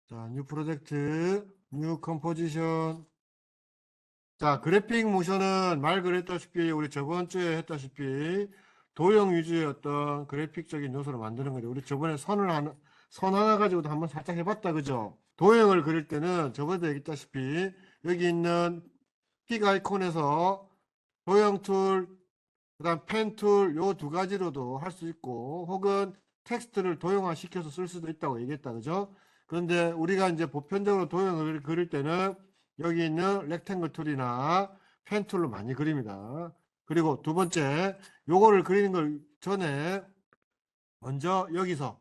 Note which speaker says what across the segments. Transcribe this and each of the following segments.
Speaker 1: 자, 뉴 프로젝트, 뉴 컴포지션. 자, 그래픽 모션은 말 그랬다시피 우리 저번 주에 했다시피 도형 위주의 어떤 그래픽적인 요소를 만드는 거죠. 우리 저번에 선 하나 가지고도 한번 살짝 해봤다, 그죠? 도형을 그릴 때는 저번에도 얘기했다시피 여기 있는 픽 아이콘에서 도형 툴, 그다음 펜 툴 요 두 가지로도 할 수 있고 혹은 텍스트를 도형화 시켜서 쓸 수도 있다고 얘기했다, 그죠? 그런데 우리가 이제 보편적으로 도형을 그릴 때는 여기 있는 렉탱글 툴이나 펜 툴로 많이 그립니다. 그리고 두 번째, 요거를 그리는 걸 전에 먼저 여기서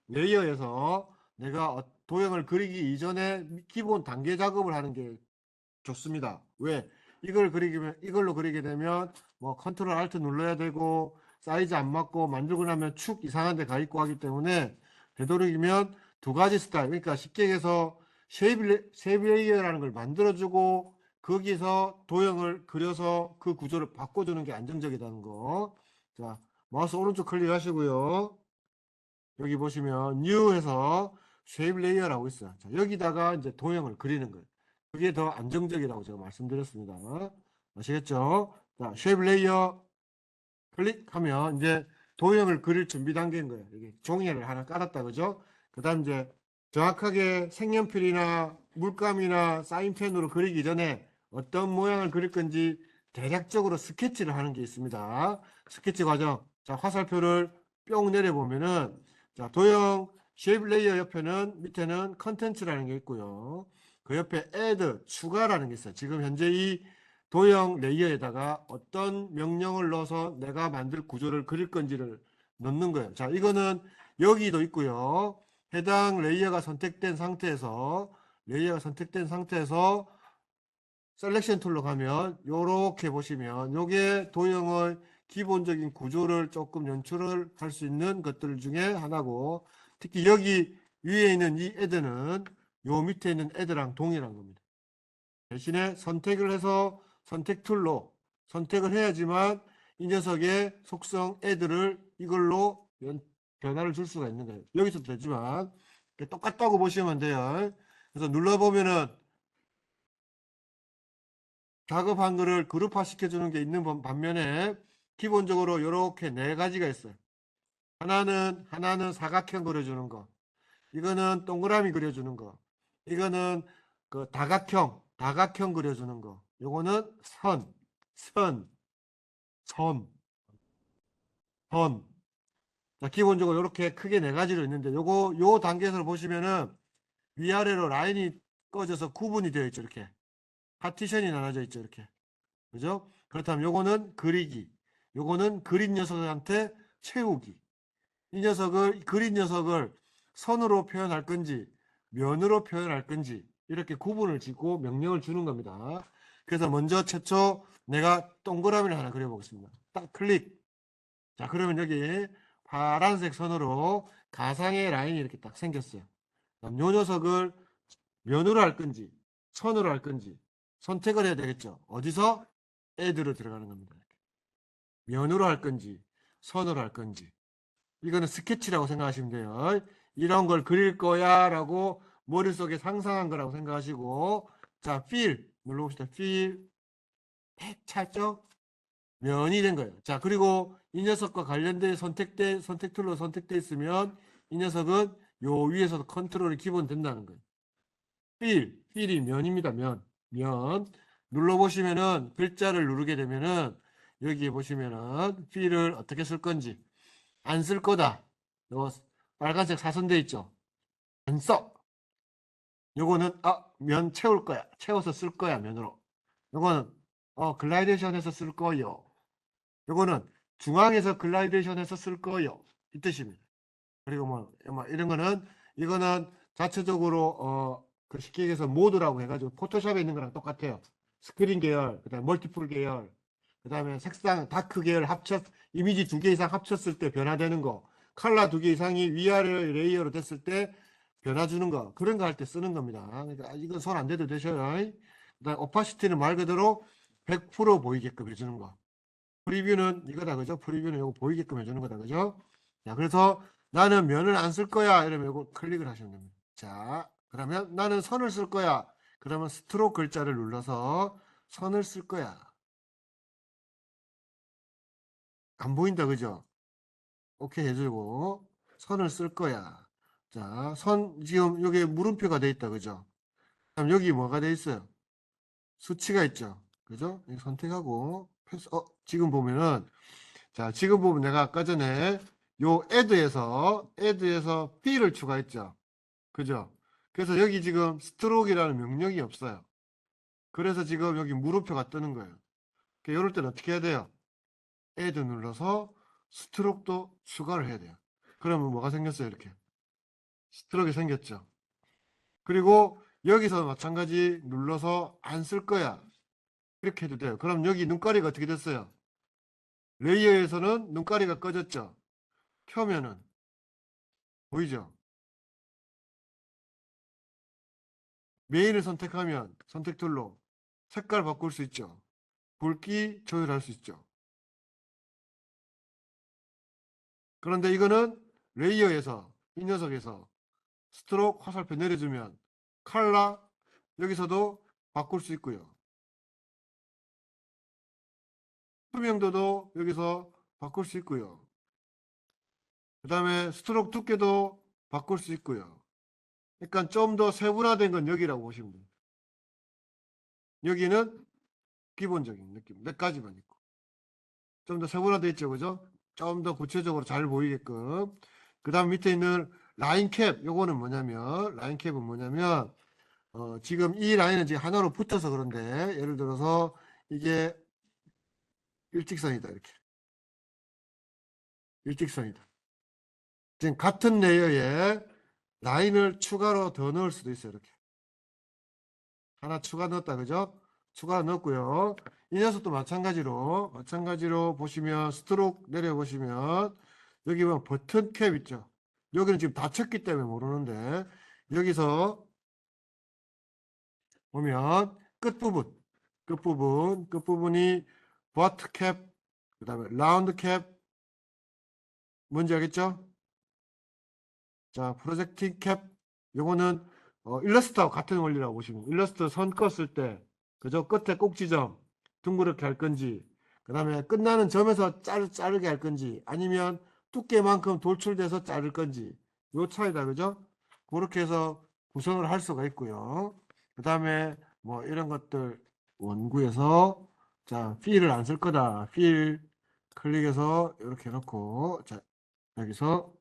Speaker 1: 레이어에서 내가 도형을 그리기 이전에 기본 단계 작업을 하는 게 좋습니다. 왜? 이걸로 그리게 되면 뭐 컨트롤 알트 눌러야 되고 사이즈 안 맞고 만들고 나면 축 이상한 데 가 있고 하기 때문에 되도록이면 두 가지 스타일, 그러니까 쉽게 얘기해서 쉐이브 레이어라는 걸 만들어주고 거기서 도형을 그려서 그 구조를 바꿔주는 게 안정적이라는 거. 자, 마우스 오른쪽 클릭하시고요. 여기 보시면 뉴 해서 쉐입 레이어라고 있어요. 자, 여기다가 이제 도형을 그리는 거예요. 그게 더 안정적이라고 제가 말씀드렸습니다. 아시겠죠? 자, 쉐입 레이어 클릭하면 이제 도형을 그릴 준비 단계인 거예요. 여기 종이를 하나 깔았다, 그죠? 그 다음 이제 정확하게 색연필이나 물감이나 사인펜으로 그리기 전에 어떤 모양을 그릴 건지 대략적으로 스케치를 하는 게 있습니다. 스케치 과정. 자, 화살표를 뿅 내려보면은 자, 도형 쉐입 레이어 옆에는 밑에는 컨텐츠라는 게 있고요. 그 옆에 add 추가라는 게 있어요. 지금 현재 이 도형 레이어에다가 어떤 명령을 넣어서 내가 만들 구조를 그릴 건지를 넣는 거예요. 자, 이거는 여기도 있고요. 해당 레이어가 선택된 상태에서 셀렉션 툴로 가면 요렇게 보시면 요게 도형의 기본적인 구조를 조금 연출을 할 수 있는 것들 중에 하나고, 특히 여기 위에 있는 이 애드는 요 밑에 있는 애드랑 동일한 겁니다. 대신에 선택을 해서 선택 툴로 선택을 해야지만 이 녀석의 속성 애드를 이걸로 변화를 줄 수가 있는 거예요. 여기서도 되지만 똑같다고 보시면 돼요. 그래서 눌러보면은 작업한 거를 그룹화 시켜주는 게 있는 반면에 기본적으로 이렇게 네 가지가 있어요. 하나는 사각형 그려주는 거. 이거는 동그라미 그려주는 거. 이거는 그 다각형 그려주는 거. 요거는 선, 선, 선. 자, 기본적으로 이렇게 크게 네 가지로 있는데 요 단계에서 보시면은 위아래로 라인이 꺼져서 구분이 되어 있죠. 이렇게. 파티션이 나눠져 있죠. 이렇게. 그죠? 그렇다면 요거는 그리기. 요거는 그린 녀석한테 채우기. 그린 녀석을 선으로 표현할 건지, 면으로 표현할 건지, 이렇게 구분을 짓고 명령을 주는 겁니다. 그래서 먼저 최초 내가 동그라미를 하나 그려보겠습니다. 딱 클릭. 자, 그러면 여기 파란색 선으로 가상의 라인이 이렇게 딱 생겼어요. 그럼 요 녀석을 면으로 할 건지, 선으로 할 건지 선택을 해야 되겠죠. 어디서? 애드로 들어가는 겁니다. 면으로 할 건지, 선으로 할 건지. 이거는 스케치라고 생각하시면 돼요. 이런 걸 그릴 거야 라고 머릿속에 상상한 거라고 생각하시고, 자, feel 눌러봅시다. feel 팩 찼죠? 면이 된 거예요. 자, 그리고 이 녀석과 관련된 선택 툴로 선택돼 있으면 이 녀석은 요 위에서도 컨트롤이 기본 된다는 거예요. feel이 면입니다. 면 눌러보시면은 글자를 누르게 되면은 여기 보시면은 feel을 어떻게 쓸 건지 안 쓸 거다. 요 빨간색 사선돼 있죠. 안 써. 요거는 면 채울 거야. 채워서 쓸 거야, 면으로. 요거는 글라이데이션해서 쓸 거요. 요거는 중앙에서 글라이데이션해서 쓸 거요. 이 뜻입니다. 그리고 뭐 이런 거는 이거는 자체적으로 그 쉽게 얘기해서 모드라고 해가지고 포토샵에 있는 거랑 똑같아요. 스크린 계열, 그다음에 멀티풀 계열, 그다음에 색상 다크 계열 이미지 두 개 이상 합쳤을 때 변화되는 거, 컬러 두 개 이상이 위아래 레이어로 됐을 때 변화 주는 거, 그런 거 할 때 쓰는 겁니다. 그러니까 이건 손 안 대도 되셔요. 그다음 오파시티는 말 그대로 100% 보이게끔 해주는 거. 프리뷰는 이거다, 그죠? 프리뷰는 이거 보이게끔 해주는 거다, 그죠? 자, 그래서 나는 면을 안 쓸 거야 이러면 이거 클릭을 하시면 됩니다. 자, 그러면 나는 선을 쓸 거야. 그러면 스트로크 글자를 눌러서 선을 쓸 거야. 안 보인다, 그죠? 오케이 해주고 선을 쓸 거야. 자, 선 지금 여기 물음표가 돼 있다, 그죠? 그럼 여기 뭐가 돼 있어요? 수치가 있죠, 그죠? 이거 선택하고 패스. 지금 보면은 자, 지금 보면 내가 아까 전에 요 add에서 b를 추가했죠, 그죠? 그래서 여기 지금 스트로크라는 명령이 없어요. 그래서 지금 여기 물음표가 뜨는 거예요. 이럴 때는 어떻게 해야 돼요? add 눌러서 스트로크도 추가를 해야 돼요. 그러면 뭐가 생겼어요? 이렇게 스트로크 생겼죠. 그리고 여기서 마찬가지 눌러서 안 쓸 거야. 이렇게 해도 돼요. 그럼 여기 눈가리가 어떻게 됐어요? 레이어에서는 눈가리가 꺼졌죠. 켜면은 보이죠? 메인을 선택하면 선택 툴로 색깔 바꿀 수 있죠. 굵기 조절할 수 있죠. 그런데 이거는 레이어에서 이 녀석에서 스트로크 화살표 내려주면 컬러 여기서도 바꿀 수 있고요. 투명도도 여기서 바꿀 수 있고요. 그 다음에 스트로크 두께도 바꿀 수 있고요. 그러니까 좀 더 세분화된 건 여기라고 보시면 돼요. 여기는 기본적인 느낌 몇 가지만 있고 좀 더 세분화되어 있죠, 그죠? 좀 더 구체적으로 잘 보이게끔. 그 다음 밑에 있는 라인 캡, 요거는 뭐냐면 라인 캡은 뭐냐면 지금 이 라인은 지금 하나로 붙어서 그런데 예를 들어서 이게 일직선이다, 이렇게 일직선이다. 지금 같은 레이어에 라인을 추가로 더 넣을 수도 있어요. 이렇게 하나 추가 넣었다, 그죠? 추가 넣었고요. 이 녀석도 마찬가지로 보시면 스트로크 내려보시면 여기 보면 버튼 캡 있죠. 여기는 지금 닫혔기 때문에 모르는데 여기서 보면 끝부분이 버트 캡, 그 다음에 라운드 캡, 뭔지 알겠죠? 자, 프로젝팅 캡, 요거는 일러스트하고 같은 원리라고 보시면 일러스트 선 껐을 때 그저 끝에 꼭지점 둥그렇게 할 건지 그 다음에 끝나는 점에서 자르게 할 건지 아니면 두께만큼 돌출돼서 자를 건지 요 차이다, 그죠? 그렇게 해서 구성을 할 수가 있고요. 그 다음에 뭐 이런 것들 원구에서 자, 필을 안 쓸 거다. 필 클릭해서 이렇게 해놓고 자, 여기서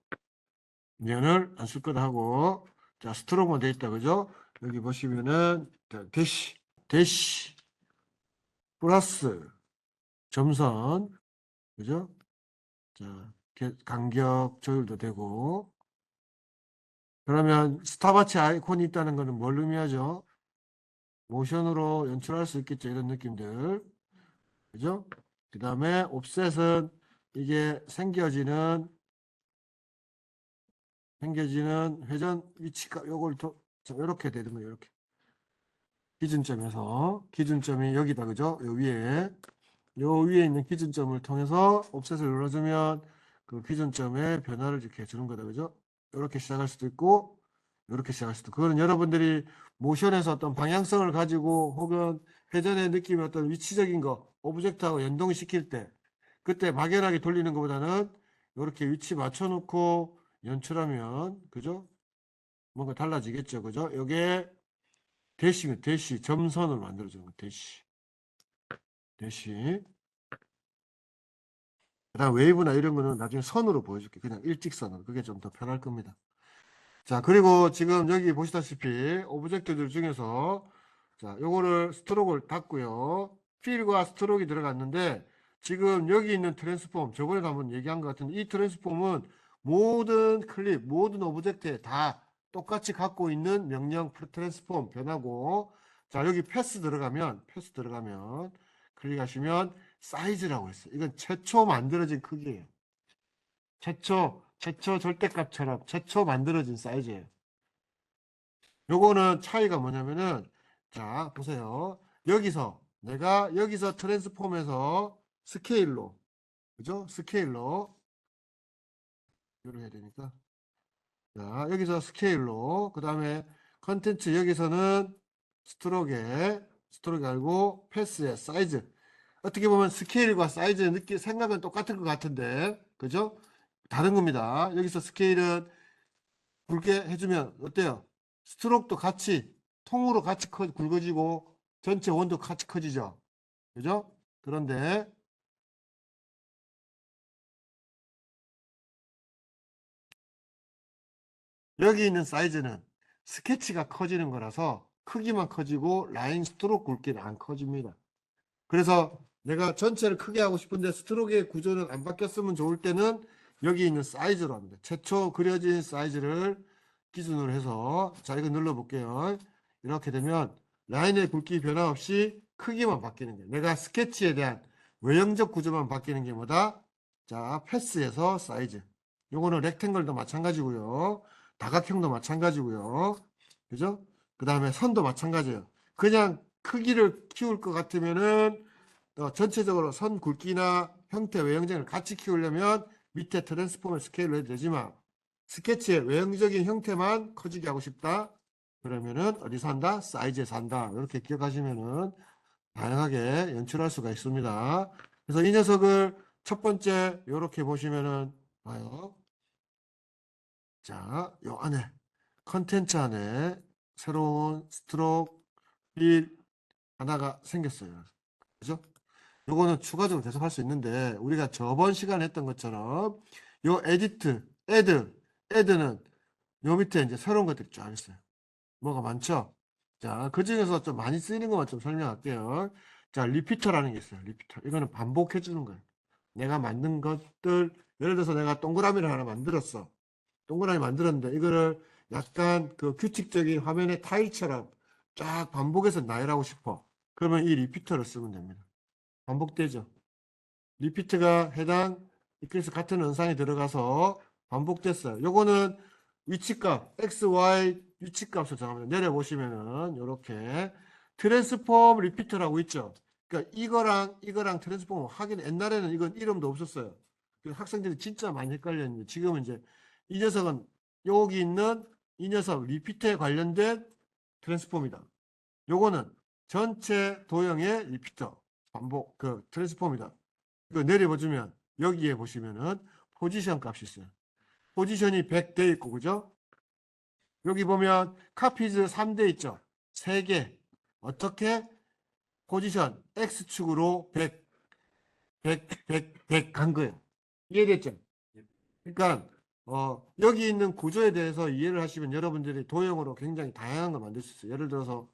Speaker 1: 면을 안 쓸 거다 하고 자, 스트로크만 돼 있다, 그죠? 여기 보시면은 자, 대시 플러스 점선, 그죠? 자, 간격 조율도 되고 그러면 스탑워치 아이콘이 있다는 것은 뭘 의미하죠? 모션으로 연출할 수 있겠죠, 이런 느낌들, 그죠? 그 다음에 옵셋은 이게 생겨지는 회전 위치가 요걸 이렇게 되는 거예요. 이렇게 기준점이 여기다, 그죠? 요 위에 있는 기준점을 통해서 옵셋을 눌러주면 그 기준점의 변화를 이렇게 주는 거다, 그죠? 이렇게 시작할 수도 있고 이렇게 시작할 수도 있고 그거는 여러분들이 모션에서 어떤 방향성을 가지고 혹은 회전의 느낌의 어떤 위치적인 거 오브젝트하고 연동시킬 때 그때 막연하게 돌리는 것보다는 이렇게 위치 맞춰놓고 연출하면, 그죠? 뭔가 달라지겠죠, 그죠? 요게 대시 점선을 만들어주는 거, 대시. 그다음 웨이브나 이런 거는 나중에 선으로 보여줄게. 그냥 일직선으로. 그게 좀 더 편할 겁니다. 자, 그리고 지금 여기 보시다시피 오브젝트들 중에서 자, 요거를 스트로크를 닫고요. 필과 스트로크가 들어갔는데 지금 여기 있는 트랜스폼 저번에도 한번 얘기한 것 같은데 이 트랜스폼은 모든 클립, 모든 오브젝트에 다 똑같이 갖고 있는 명령 트랜스폼 변하고 자, 여기 패스 들어가면 클릭하시면 사이즈라고 했어요. 이건 최초 만들어진 크기예요. 최초 절대값처럼 최초 만들어진 사이즈예요. 요거는 차이가 뭐냐면은 자, 보세요. 내가 여기서 트랜스폼에서 스케일로, 그죠? 스케일로 이렇게 해야 되니까 자, 여기서 스케일로 그 다음에 컨텐츠 여기서는 스트로크 알고 패스의 사이즈. 어떻게 보면 스케일과 사이즈 생각은 똑같을 것 같은데, 그죠? 다른 겁니다. 여기서 스케일은 굵게 해주면 어때요? 스트로크도 같이 통으로 같이 굵어지고 전체 원도 같이 커지죠. 그죠? 그런데 여기 있는 사이즈는 스케치가 커지는 거라서 크기만 커지고 라인 스트로크 굵기는 안 커집니다. 그래서 내가 전체를 크게 하고 싶은데 스트로크의 구조는 안 바뀌었으면 좋을 때는 여기 있는 사이즈로 합니다. 최초 그려진 사이즈를 기준으로 해서 자 이거 눌러볼게요. 이렇게 되면 라인의 굵기 변화 없이 크기만 바뀌는 거예요. 내가 스케치에 대한 외형적 구조만 바뀌는 게 뭐다? 자 패스에서 사이즈. 요거는 렉탱글도 마찬가지고요. 다각형도 마찬가지고요. 그죠? 그 다음에 선도 마찬가지예요. 그냥 크기를 키울 것 같으면은 전체적으로 선 굵기나 형태 외형적을 같이 키우려면 밑에 트랜스폼을 스케일로 해도 되지만 스케치의 외형적인 형태만 커지게 하고 싶다. 그러면은 어디서 한다? 사이즈에서 한다. 이렇게 기억하시면은 다양하게 연출할 수가 있습니다. 그래서 이 녀석을 첫 번째 이렇게 보시면은 봐요. 자, 요 안에 컨텐츠 안에 새로운 스트로크 빌 하나가 생겼어요. 그죠? 요거는 추가적으로 계속 할 수 있는데 우리가 저번 시간에 했던 것처럼 요 에디트, 애드는 요 밑에 이제 새로운 것들이 쫙 있어요. 뭐가 많죠? 자, 그 중에서 좀 많이 쓰이는 것만 좀 설명할게요. 자, 리피터라는 게 있어요. 리피터. 이거는 반복해 주는 거예요. 내가 만든 것들, 예를 들어서 내가 동그라미를 하나 만들었어. 동그라미 만들었는데 이거를 약간 그 규칙적인 화면의 타일처럼 쫙 반복해서 나열하고 싶어. 그러면 이 리피터를 쓰면 됩니다. 반복되죠. 리피트가 해당 이클립스 같은 원상에 들어가서 반복됐어요. 요거는 위치값 x, y 위치값을 정합니다. 내려보시면은 이렇게 트랜스폼 리피터라고 있죠. 그러니까 이거랑 트랜스폼 하긴 옛날에는 이건 이름도 없었어요. 학생들이 진짜 많이 헷갈렸는데 지금은 이제 이 녀석은 여기 있는 이 녀석 리피터에 관련된 트랜스폼이다. 요거는 전체 도형의 리피터 반복 그 트랜스폼이다. 이거 내려보시면 여기에 보시면은 포지션 값이 있어요. 포지션이 100돼 있고 그죠? 여기 보면 카피즈 3대 있죠. 3개. 어떻게? 포지션 X축으로 100, 100 간 거예요. 이해됐죠? 그러니까 여기 있는 구조에 대해서 이해를 하시면 여러분들이 도형으로 굉장히 다양한 걸 만들 수 있어요. 예를 들어서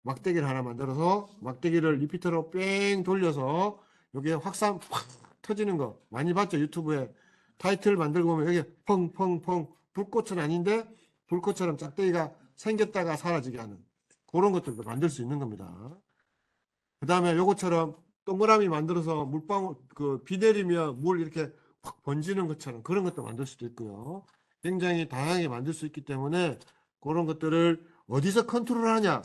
Speaker 1: 막대기를 하나 만들어서 막대기를 리피터로 뺑 돌려서 여기에 확산 확 터지는 거 많이 봤죠? 유튜브에 타이틀 만들고 보면 여기 펑펑펑 불꽃은 아닌데 불꽃처럼 짝대기가 생겼다가 사라지게 하는 그런 것들도 만들 수 있는 겁니다. 그 다음에 요것처럼 동그라미 만들어서 물방울 그 비 내리면 물 이렇게 확 번지는 것처럼 그런 것도 만들 수도 있고요. 굉장히 다양하게 만들 수 있기 때문에 그런 것들을 어디서 컨트롤하냐,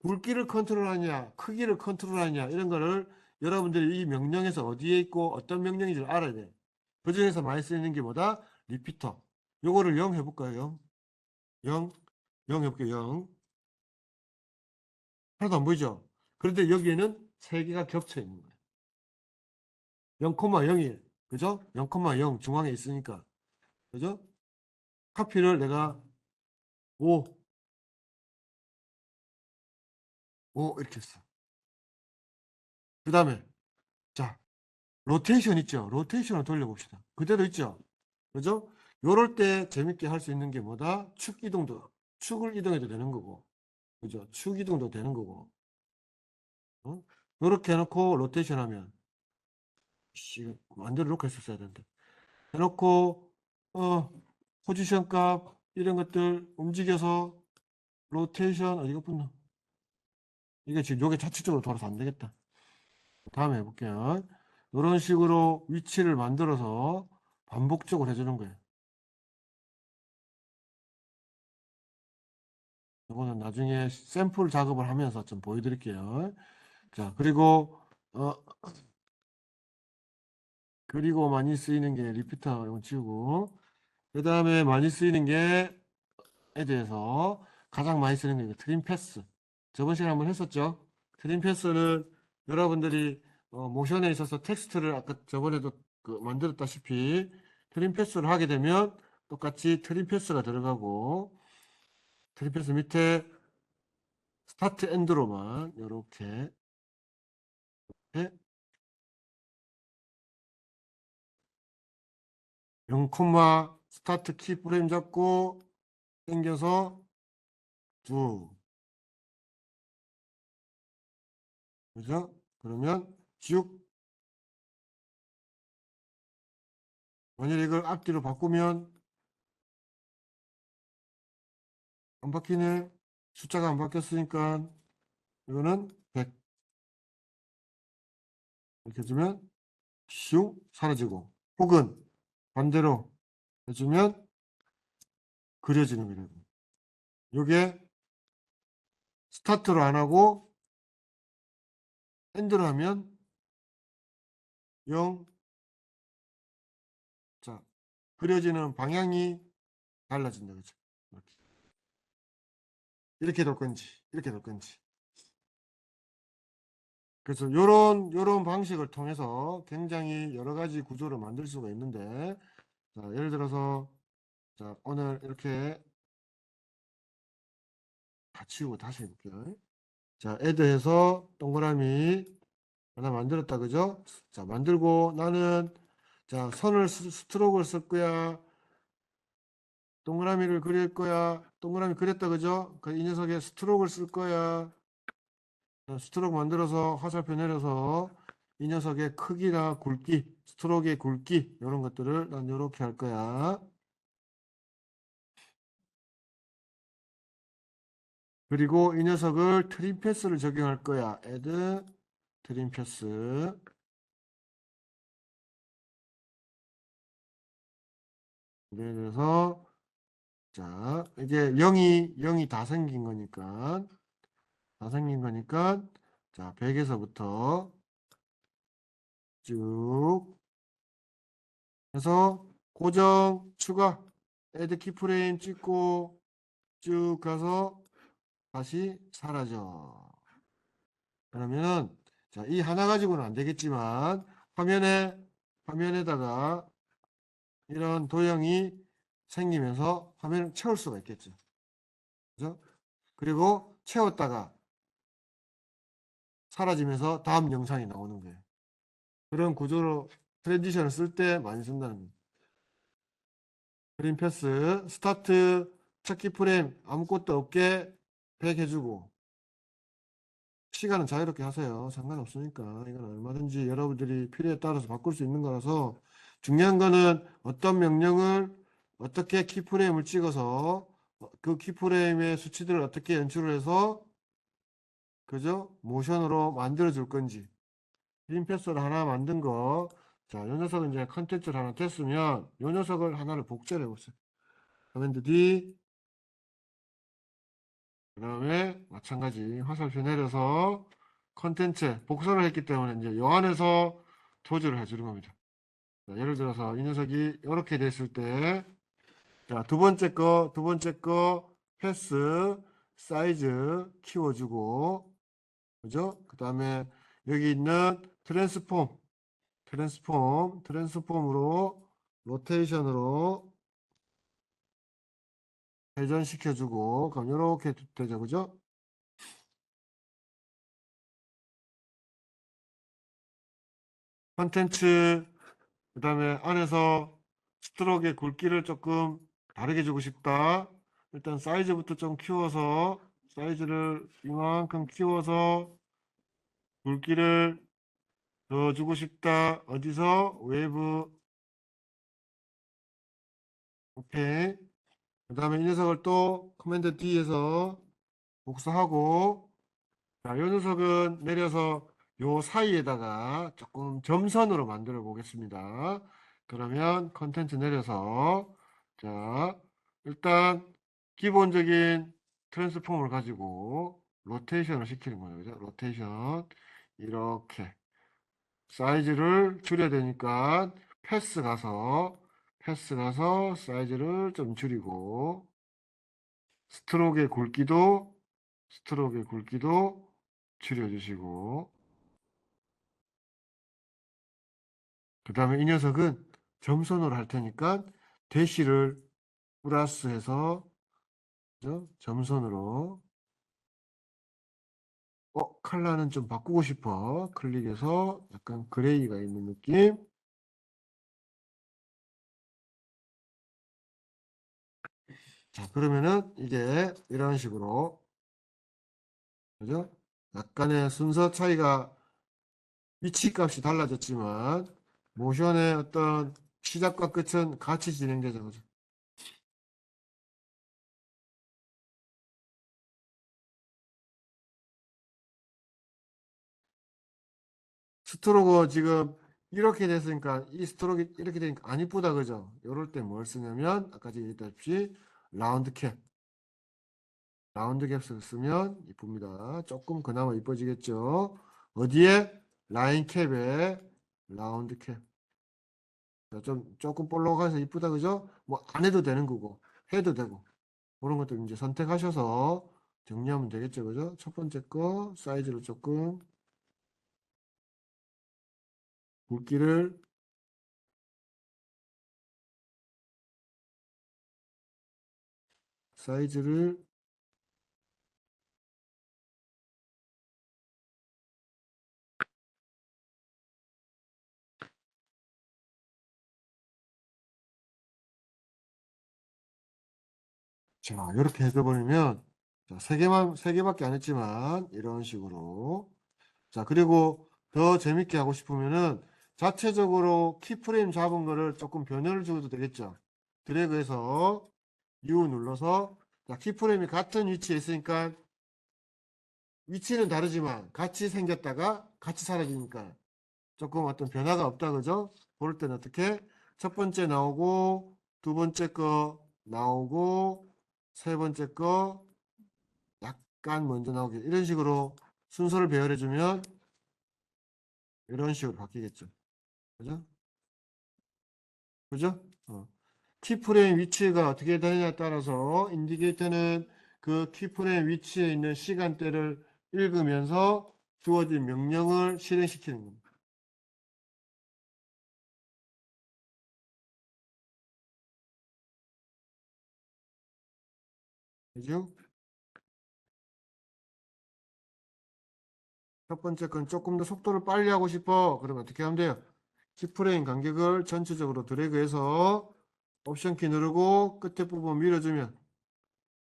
Speaker 1: 굵기를 컨트롤하냐, 크기를 컨트롤하냐 이런 거를 여러분들이 이 명령에서 어디에 있고 어떤 명령인지를 알아야 돼요. 그 중에서 많이 쓰이는 게 뭐다? 리피터. 요거를 0 해볼까요? 0, 0 해볼게요. 0. 하나도 안 보이죠? 그런데 여기에는 세 개가 겹쳐 있는 거예요. 0,01. 그죠? 0,0 중앙에 있으니까. 그죠? 카피를 내가 5, 5 이렇게 했어. 그 다음에, 자, 로테이션 있죠? 로테이션을 돌려봅시다. 그대로 있죠? 그죠? 요럴 때 재밌게 할 수 있는 게 뭐다? 축을 이동해도 되는 거고. 그죠? 축 이동도 되는 거고. 어? 요렇게 해놓고 로테이션 하면, 만들어 놓고 했었어야 되는데. 해놓고, 포지션 값, 이런 것들 움직여서 로테이션, 어디가 붙나? 이게 지금 요게 자체적으로 돌아서 안 되겠다. 다음에 해볼게요. 이런 식으로 위치를 만들어서 반복적으로 해주는 거예요. 이거는 나중에 샘플 작업을 하면서 좀 보여드릴게요. 자, 어, 그리고 많이 쓰이는 게 리피터 이건 지우고, 그 다음에 많이 쓰이는 게에 대해서 가장 많이 쓰는 게 트림 패스. 저번 시간에 한번 했었죠. 트림 패스는 여러분들이 모션에 있어서 텍스트를 아까 저번에도 만들었다시피 트림 패스를 하게 되면 똑같이 트림 패스가 들어가고 트림 패스 밑에 스타트 엔드로만 이렇게 0, 스타트 키 프레임 잡고 당겨서 쭉 그죠? 그러면 쭉 만약 이걸 앞뒤로 바꾸면 안 바뀌네. 숫자가 안 바뀌었으니까 이거는 100 이렇게 해주면 슝 사라지고 혹은 반대로 해주면 그려지는 거예요. 요게 스타트로 안 하고 엔드로 하면 0. 자, 그려지는 방향이 달라진다. 그죠? 이렇게 돌 건지, 이렇게 돌 건지. 그래서 요런 방식을 통해서 굉장히 여러 가지 구조를 만들 수가 있는데, 자, 예를 들어서, 자, 오늘 이렇게 다 치우고 다시 해볼게요. 자, 애드해서 동그라미 하나 만들었다. 그죠? 자, 만들고 나는, 자, 선을, 스트로크를 쓸 거야. 동그라미를 그릴 거야. 동그라미 그렸다. 그죠? 이 녀석에 스트로크를 쓸 거야. 스트로크 만들어서 화살표 내려서 이 녀석의 크기나 굵기, 스트로크의 굵기 이런 것들을 난 이렇게 할 거야. 그리고 이 녀석을 트림 패스를 적용할 거야. add 트림 패스. 그래서 자 이게 0이 다 생긴 거니까 자 100에서부터 쭉 해서 고정 추가 add 키프레임 찍고 쭉 가서 다시 사라져. 그러면은 자, 이 하나 가지고는 안 되겠지만 화면에다가 이런 도형이 생기면서 화면을 채울 수가 있겠죠. 그죠? 그리고 채웠다가 사라지면서 다음 영상이 나오는 거예요. 그런 구조로 트랜지션을 쓸 때 많이 쓴다는 거예요. 그림 패스, 스타트, 첫 키 프레임 아무것도 없게 100 해주고 시간은 자유롭게 하세요. 상관없으니까. 이건 얼마든지 여러분들이 필요에 따라서 바꿀 수 있는 거라서 중요한 거는 어떤 명령을 어떻게 키프레임을 찍어서 그 키프레임의 수치들을 어떻게 연출을 해서 그죠? 모션으로 만들어 줄 건지. 그림 패스를 하나 만든 거. 자, 요 녀석은 이제 컨텐츠를 하나 됐으면 요 녀석을 하나를 복제를 해보세요. 커맨드 D 그 다음에 마찬가지 화살표 내려서 컨텐츠 복사를 했기 때문에 이제 요 안에서 조절을 해주는 겁니다. 자, 예를 들어서 이 녀석이 이렇게 됐을 때, 자, 두 번째 거 패스 사이즈 키워주고, 그죠? 그 다음에 여기 있는 트랜스폼으로 로테이션으로 회전시켜주고, 그럼 이렇게 되죠, 그죠? 컨텐츠 그 다음에 안에서 스트로크의 굵기를 조금 다르게 주고 싶다. 일단 사이즈부터 좀 키워서 사이즈를 이만큼 키워서 굵기를 더 주고 싶다. 어디서? 웨이브. 오케이. 그 다음에 이 녀석을 또 커맨드 D에서 복사하고 자, 이 녀석은 내려서 요 사이에다가 조금 점선으로 만들어 보겠습니다. 그러면 컨텐츠 내려서 자, 일단 기본적인 트랜스폼을 가지고 로테이션을 시키는 거예요. 그죠? 로테이션 이렇게 사이즈를 줄여야 되니까 패스 가서 사이즈를 좀 줄이고 스트로크의 굵기도 줄여주시고, 그 다음에 이 녀석은 점선으로 할 테니까 대시를 플러스해서, 그죠? 점선으로. 컬러는 좀 바꾸고 싶어. 클릭해서 약간 그레이가 있는 느낌. 자, 그러면은 이게 이런 식으로, 그죠? 약간의 순서 차이가, 위치 값이 달라졌지만 모션의 어떤 시작과 끝은 같이 진행되죠. 그죠? 스트로크 지금 이렇게 됐으니까, 이 스트로크 이렇게 되니까 안 이쁘다. 그죠? 이럴 때 뭘 쓰냐면 아까 얘기했다시피 라운드 캡. 라운드 캡 쓰면 이쁩니다. 조금 그나마 이뻐지겠죠. 어디에? 라인 캡에 라운드 캡. 좀 조금 볼록해서 이쁘다. 그죠? 뭐 안 해도 되는 거고 해도 되고, 그런 것들 이제 선택하셔서 정리하면 되겠죠. 그죠? 첫 번째 거 사이즈를 조금, 굵기를, 사이즈를. 자, 이렇게 해줘버리면, 자, 세 개밖에 안 했지만 이런 식으로. 자, 그리고 더 재밌게 하고 싶으면은 자체적으로 키프레임 잡은 거를 조금 변형을 줘도 되겠죠. 드래그해서 U 눌러서, 자, 키프레임이 같은 위치에 있으니까 위치는 다르지만 같이 생겼다가 같이 사라지니까 조금 어떤 변화가 없다. 그죠? 그럴 때는 어떻게? 첫 번째 나오고, 두 번째 거 나오고, 세 번째 거 약간 먼저 나오게, 이런 식으로 순서를 배열해 주면 이런 식으로 바뀌겠죠. 그죠? 그죠? 키프레임 위치가 어떻게 되느냐에 따라서 인디케이터는 그 키프레임 위치에 있는 시간대를 읽으면서 주어진 명령을 실행시키는 겁니다. 그죠? 첫 번째 건 조금 더 속도를 빨리 하고 싶어. 그러면 어떻게 하면 돼요? 키프레임 간격을 전체적으로 드래그해서 옵션 키 누르고 끝에 부분 밀어주면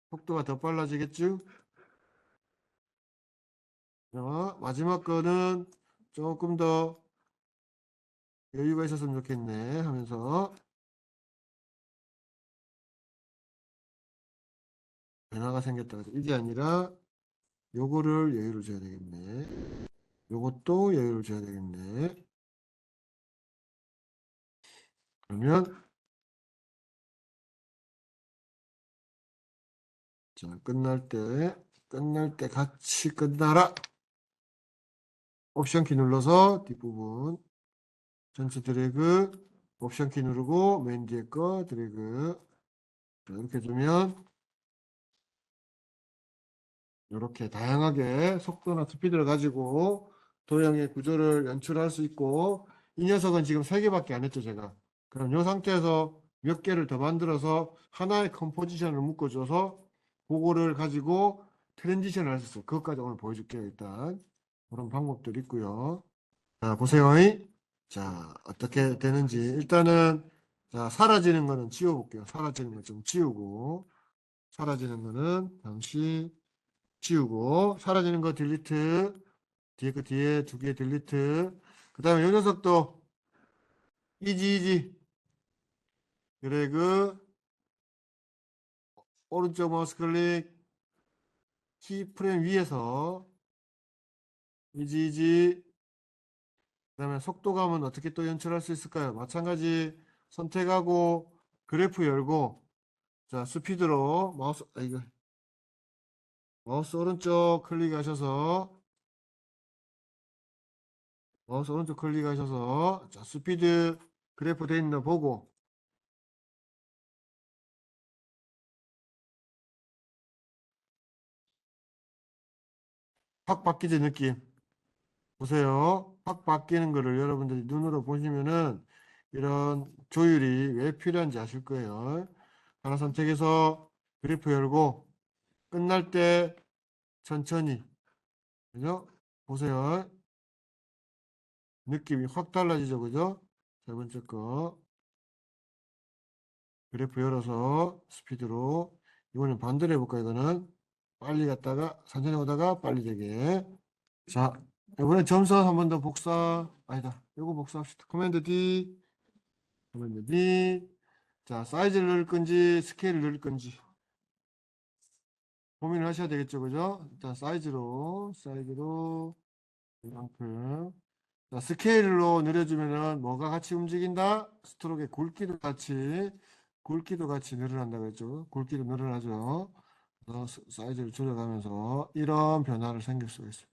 Speaker 1: 속도가 더 빨라지겠죠? 마지막 거는 조금 더 여유가 있었으면 좋겠네 하면서 변화가 생겼다. 이게 아니라 요거를 여유를 줘야 되겠네. 요것도 여유를 줘야 되겠네. 그러면, 자, 끝날 때 같이 끝나라. 옵션 키 눌러서 뒷부분 전체 드래그, 옵션 키 누르고 맨 뒤에 거 드래그. 자, 이렇게 주면 이렇게 다양하게 속도나 스피드를 가지고 도형의 구조를 연출할 수 있고, 이 녀석은 지금 3개밖에 안 했죠, 제가. 그럼 이 상태에서 몇 개를 더 만들어서 하나의 컴포지션을 묶어줘서 그거를 가지고 트랜지션을 할 수 있어요. 그것까지 오늘 보여줄게요, 일단. 그런 방법들이 있고요. 자, 보세요. 자, 어떻게 되는지. 일단은, 자, 사라지는 거는 지워볼게요. 사라지는 거 좀 지우고, 사라지는 거는 잠시 지우고, 사라지는 거 딜리트, 뒤에 거 뒤에 2개 딜리트. 그 다음에 이 녀석도 이지 드래그, 오른쪽 마우스 클릭, 키 프레임 위에서 이지. 그 다음에 속도감은 어떻게 또 연출할 수 있을까요? 마찬가지 선택하고 그래프 열고, 자, 스피드로 마우스 오른쪽 클릭하셔서, 자, 스피드 그래프 돼 있는 거 보고, 확 바뀌지, 느낌. 보세요. 확 바뀌는 거를 여러분들이 눈으로 보시면은 이런 조율이 왜 필요한지 아실 거예요. 하나 선택해서 그래프 열고 끝날 때 천천히. 그죠? 보세요. 느낌이 확 달라지죠. 그죠? 세 번째 거. 그래프 열어서 스피드로. 이번엔 반대로 해볼까, 이거는? 빨리 갔다가, 천천히 오다가 빨리 되게. 자, 이번엔 점수 한 번 더 복사. 아니다. 이거 복사합시다. 커맨드 D. 커맨드 D. 자, 사이즈를 넣을 건지, 스케일을 넣을 건지. 고민을 하셔야 되겠죠. 그죠? 일단 사이즈로, 이만큼. 자, 스케일로 늘려주면은 뭐가 같이 움직인다? 스트로크의 굵기도 같이 늘어난다고 했죠. 굵기도 늘어나죠. 그래서 사이즈를 줄여가면서 이런 변화를 생길 수가 있어요.